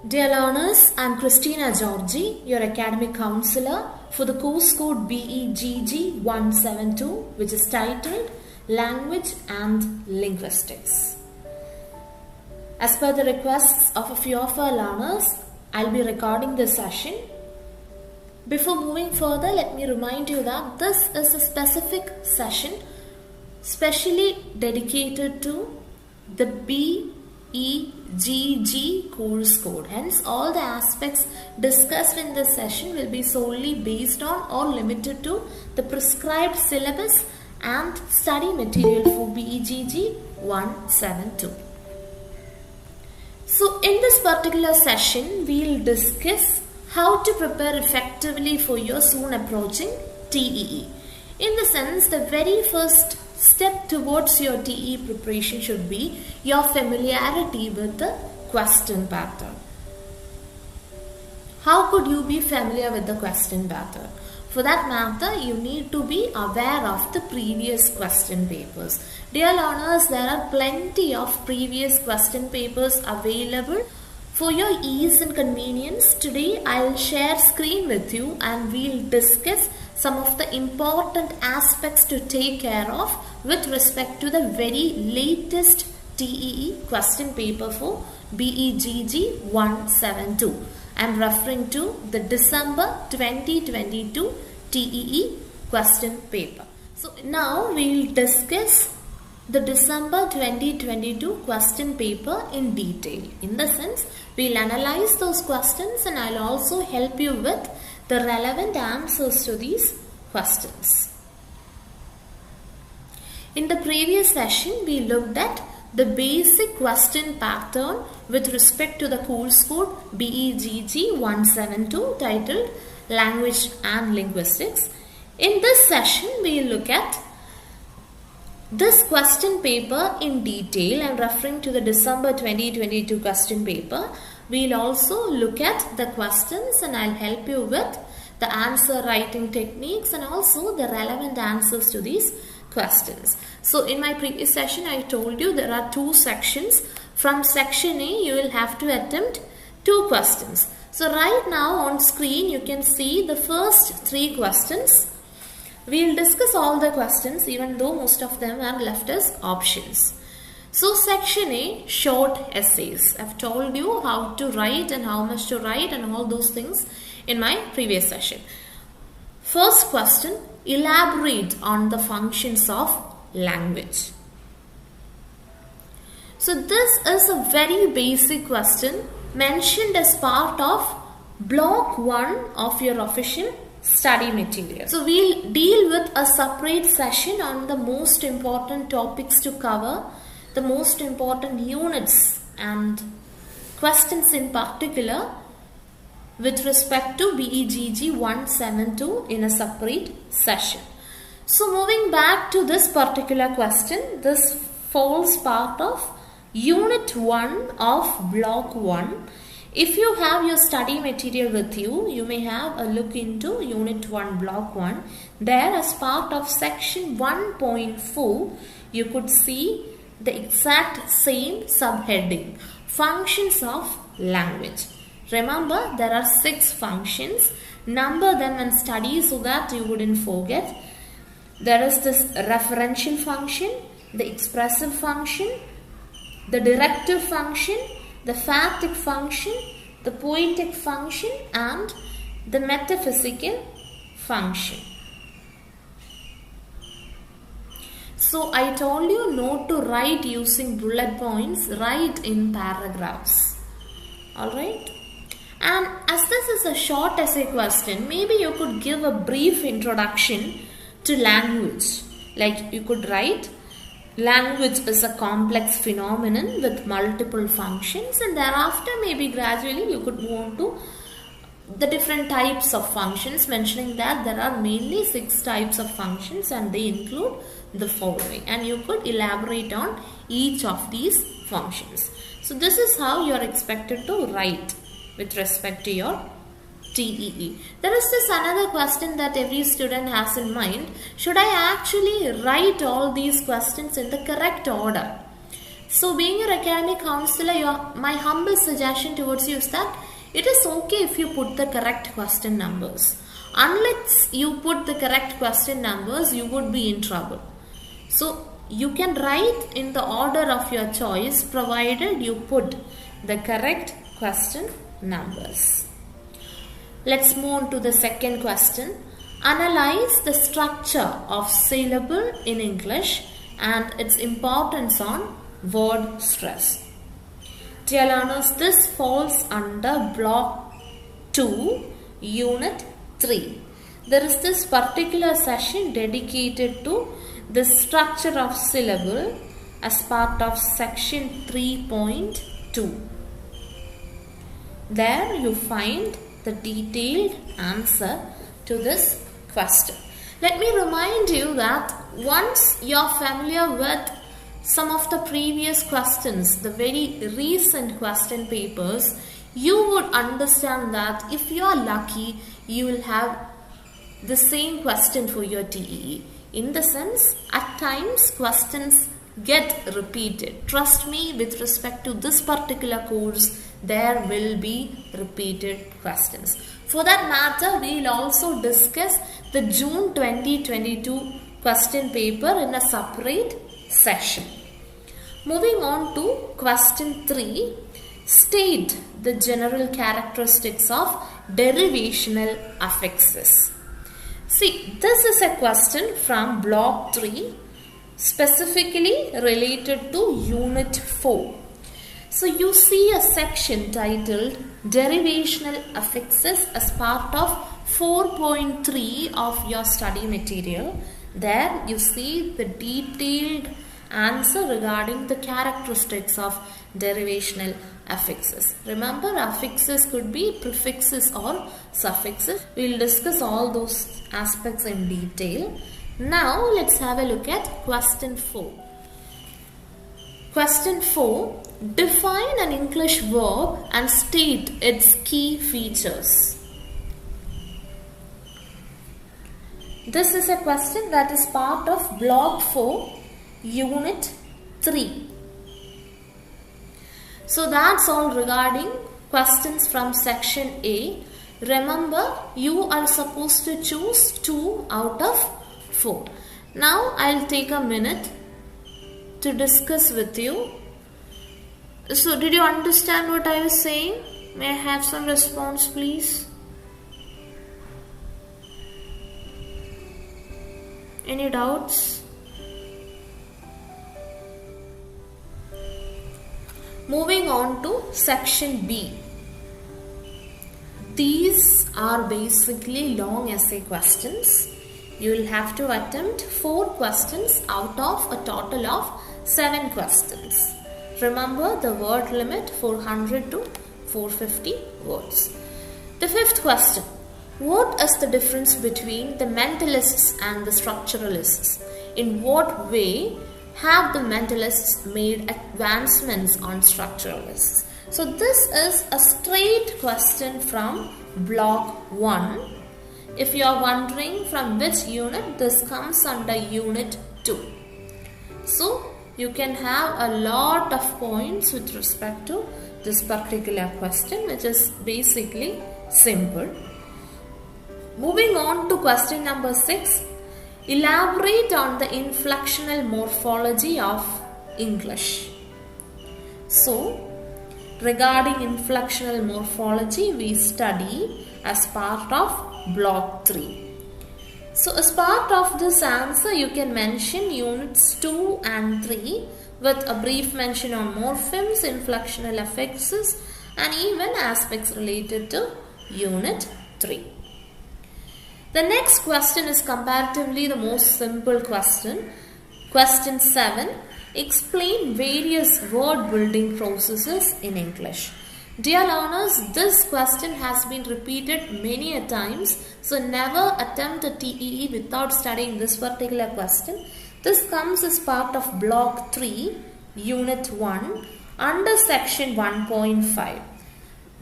Dear learners, I am Christina Georgy, your academic counselor for the course code BEGG-172, which is titled Language and Linguistics. As per the requests of a few of our learners, I'll be recording this session. Before moving further, let me remind you that this is a specific session specially dedicated to the BEGG course code. Hence, all the aspects discussed in this session will be solely based on or limited to the prescribed syllabus and study material for BEGG 172. So, in this particular session, we will discuss how to prepare effectively for your soon approaching TEE. In the sense, the very first step towards your TEE preparation should be your familiarity with the question pattern. How could you be familiar with the question pattern? For that matter, you need to be aware of the previous question papers. Dear learners, there are plenty of previous question papers available. For your ease and convenience, today I'll share screen with you and we'll discuss some of the important aspects to take care of with respect to the very latest TEE question paper for BEGG 172. I'm referring to the December 2022 TEE question paper. So now we'll discuss the December 2022 question paper in detail. In the sense, we'll analyze those questions and I'll also help you with the relevant answers to these questions. In the previous session, we looked at the basic question pattern with respect to the course code BEGG 172 titled Language and Linguistics. In this session, we will look at this question paper in detail. I'm referring to the December 2022 question paper. We'll also look at the questions and I'll help you with the answer writing techniques and also the relevant answers to these questions. So in my previous session, I told you there are two sections. From section A, you will have to attempt 2 questions. So right now on screen, you can see the first 3 questions. We will discuss all the questions even though most of them are left as options. So section A, short essays. I've told you how to write and how much to write and all those things in my previous session. First question, elaborate on the functions of language. So this is a very basic question mentioned as part of block 1 of your official study material. So we'll deal with a separate session on the most important topics to cover, the most important units and questions in particular with respect to BEGG 172 in a separate session. So moving back to this particular question, this falls part of unit 1 of block 1. If you have your study material with you, you may have a look into unit 1 block 1. There as part of section 1.4, you could see the exact same subheading, functions of language. Remember, there are 6 functions. Number them and study so that you wouldn't forget. There is this referential function, the expressive function, the directive function, the phatic function, the poetic function and the metaphysical function. So I told you not to write using bullet points, write in paragraphs. Alright? And as this is a short essay question, maybe you could give a brief introduction to language. Like you could write, language is a complex phenomenon with multiple functions, and thereafter maybe gradually you could move on to the different types of functions, mentioning that there are mainly 6 types of functions and they include the following, and you could elaborate on each of these functions. So this is how you are expected to write with respect to your TEE. There is this another question that every student has in mind. Should I actually write all these questions in the correct order? So being your academic counselor, my humble suggestion towards you is that it is okay if you put the correct question numbers. Unless you put the correct question numbers, you would be in trouble. So you can write in the order of your choice provided you put the correct question numbers. Let's move on to the second question. Analyze the structure of syllable in English and its importance on word stress. Dear learners, this falls under block 2, unit 3. There is this particular session dedicated to the structure of syllable as part of section 3.2. There you find the detailed answer to this question. Let me remind you that once you are familiar with some of the previous questions, the very recent question papers, you would understand that if you are lucky, you will have the same question for your TEE. In the sense, at times questions get repeated. Trust me, with respect to this particular course, there will be repeated questions. For that matter, we will also discuss the June 2022 question paper in a separate session. Moving on to question 3, state the general characteristics of derivational affixes. See, this is a question from block 3, specifically related to unit 4. So you see a section titled Derivational Affixes as part of 4.3 of your study material. There you see the detailed answer regarding the characteristics of derivational affixes. Remember, affixes could be prefixes or suffixes. We will discuss all those aspects in detail. Now let's have a look at question 4. Question 4. Define an English verb and state its key features. This is a question that is part of block 4, unit 3. So that's all regarding questions from section A. Remember, you are supposed to choose 2 out of 4. Now I'll take a minute to discuss with you. So did you understand what I was saying? May I have some response, please? Any doubts? Moving on to section B. These are basically long essay questions. You will have to attempt 4 questions out of a total of 7 questions. Remember the word limit 400 to 450 words. The 5th question. What is the difference between the mentalists and the structuralists? In what way have the mentalists made advancements on structuralists? So this is a straight question from block 1. If you are wondering from which unit, this comes under unit 2. So you can have a lot of points with respect to this particular question, which is basically simple. Moving on to question number 6. Elaborate on the inflectional morphology of English. So, regarding inflectional morphology, we study as part of block 3. So, as part of this answer, you can mention units 2 and 3 with a brief mention on morphemes, inflectional affixes, and even aspects related to unit 3. The next question is comparatively the most simple question. Question 7. Explain various word building processes in English. Dear learners, this question has been repeated many a times. So never attempt a TEE without studying this particular question. This comes as part of block 3, unit 1 under section 1.5.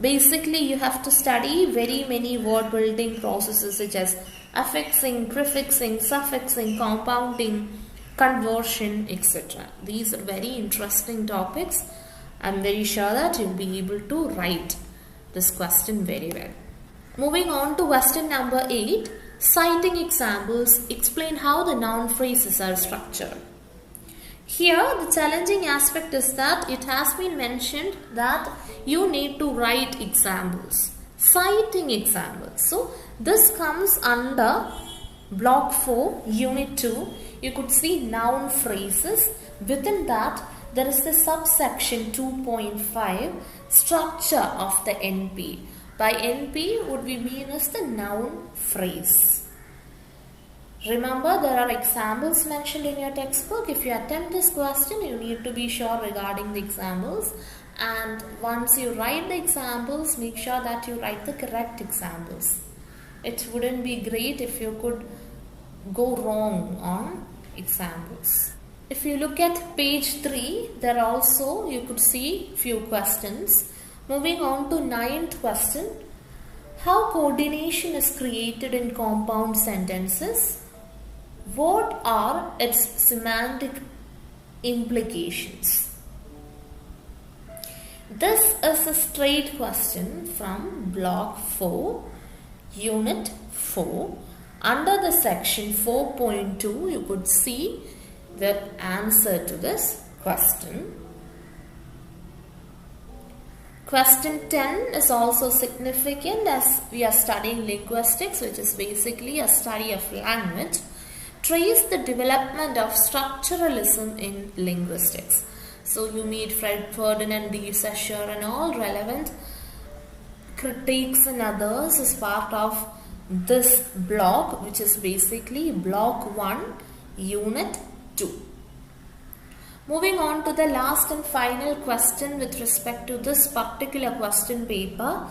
Basically, you have to study very many word building processes such as affixing, prefixing, suffixing, compounding, conversion, etc. These are very interesting topics. I'm very sure that you'll be able to write this question very well. Moving on to question number 8, citing examples, explain how the noun phrases are structured. Here the challenging aspect is that it has been mentioned that you need to write examples, citing examples. So this comes under block 4, unit 2. You could see noun phrases. Within that there is the subsection 2.5, structure of the NP. By NP, what we mean is the noun phrase. Remember, there are examples mentioned in your textbook. If you attempt this question, you need to be sure regarding the examples. And once you write the examples, make sure that you write the correct examples. It wouldn't be great if you could go wrong on examples. If you look at page 3, there also you could see few questions. Moving on to 9th question. How coordination is created in compound sentences? What are its semantic implications? This is a straight question from block 4, unit 4. Under the section 4.2, you could see the answer to this question. Question 10 is also significant as we are studying linguistics, which is basically a study of language. Trace the development of structuralism in linguistics. So you meet Ferdinand de Saussure and all relevant critiques and others as part of this block, which is basically block 1, unit 2. Moving on to the last and final question with respect to this particular question paper.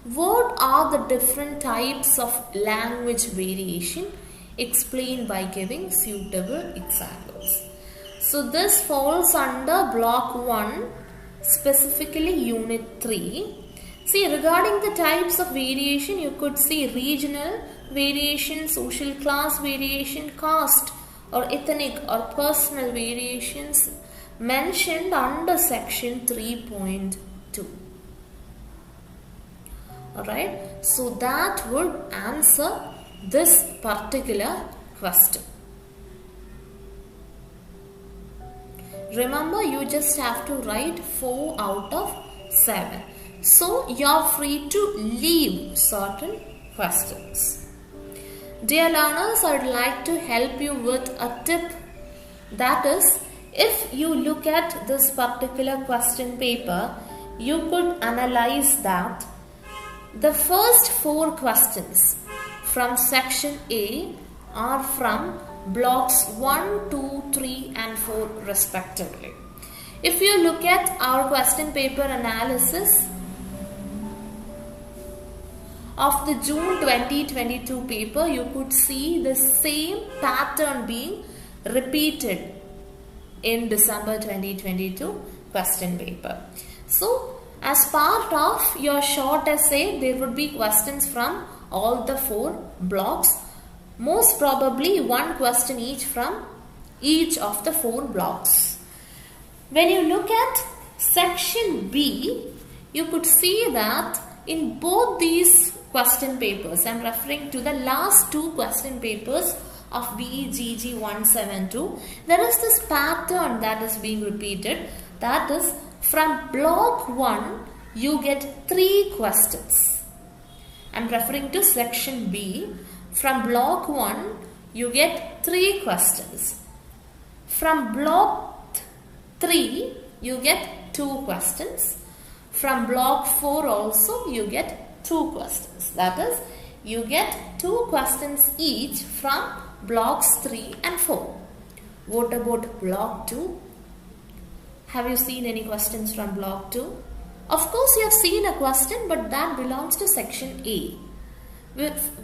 What are the different types of language variation? Explain by giving suitable examples. So this falls under block 1, specifically unit 3. See, regarding the types of variation, you could see regional variation, social class variation, caste or ethnic or personal variations mentioned under section 3.2. Alright, so that would answer this particular question. Remember, you just have to write 4 out of 7. So you're free to leave certain questions. Dear learners, I would like to help you with a tip. That is, if you look at this particular question paper, you could analyze that the first 4 questions from section A are from blocks 1, 2, 3 and 4 respectively. If you look at our question paper analysis of the June 2022 paper, you could see the same pattern being repeated in December 2022 question paper. So, as part of your short essay, there would be questions from all the 4 blocks. Most probably 1 question each from each of the 4 blocks. When you look at section B, you could see that in both these question papers, I am referring to the last 2 question papers of BEGG-172, there is this pattern that is being repeated. That is, from block 1, you get 3 questions. I am referring to section B. From block 1, you get 3 questions. From block 3, you get 2 questions. From block 4 also, you get 2 questions. That is, you get 2 questions each from blocks 3 and 4. What about block 2? Have you seen any questions from block 2? Of course, you have seen a question, but that belongs to section A.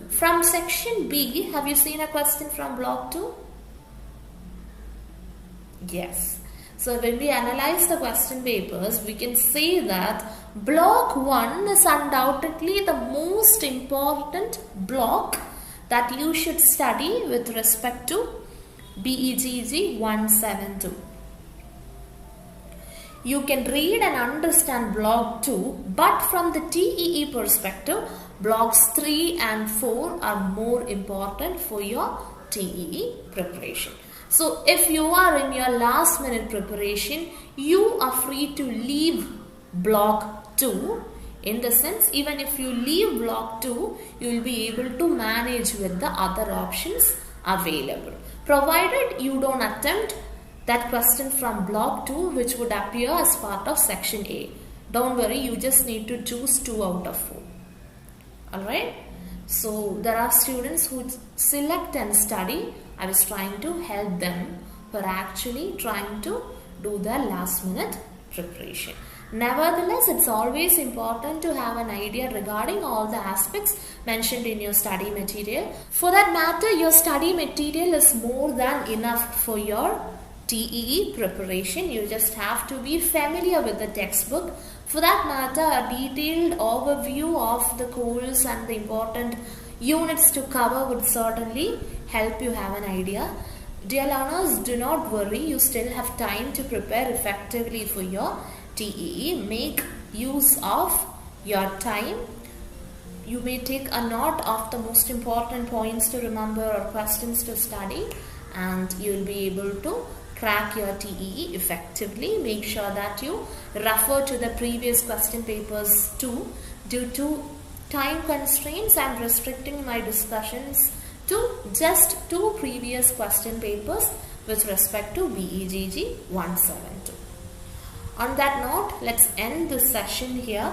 From section B, have you seen a question from block 2? Yes. So when we analyze the question papers, we can say that block 1 is undoubtedly the most important block that you should study with respect to BEGG-172. You can read and understand block 2, but from the TEE perspective, blocks 3 and 4 are more important for your TEE preparation. So if you are in your last minute preparation, you are free to leave block 2. In the sense, even if you leave block 2, you will be able to manage with the other options available. Provided you don't attempt that question from block 2, which would appear as part of section A. Don't worry, you just need to choose 2 out of 4. Alright? So there are students who select and study. I was trying to help them who are actually trying to do their last minute preparation. Nevertheless, it's always important to have an idea regarding all the aspects mentioned in your study material. For that matter, your study material is more than enough for your TEE preparation. You just have to be familiar with the textbook. For that matter, a detailed overview of the course and the important units to cover would certainly help you have an idea. Dear learners, do not worry, you still have time to prepare effectively for your TEE. Make use of your time. You may take a note of the most important points to remember or questions to study, and you will be able to crack your TEE effectively. Make sure that you refer to the previous question papers too. Due to time constraints, I am restricting my discussions to just 2 previous question papers with respect to BEGG 172. On that note, let's end this session here.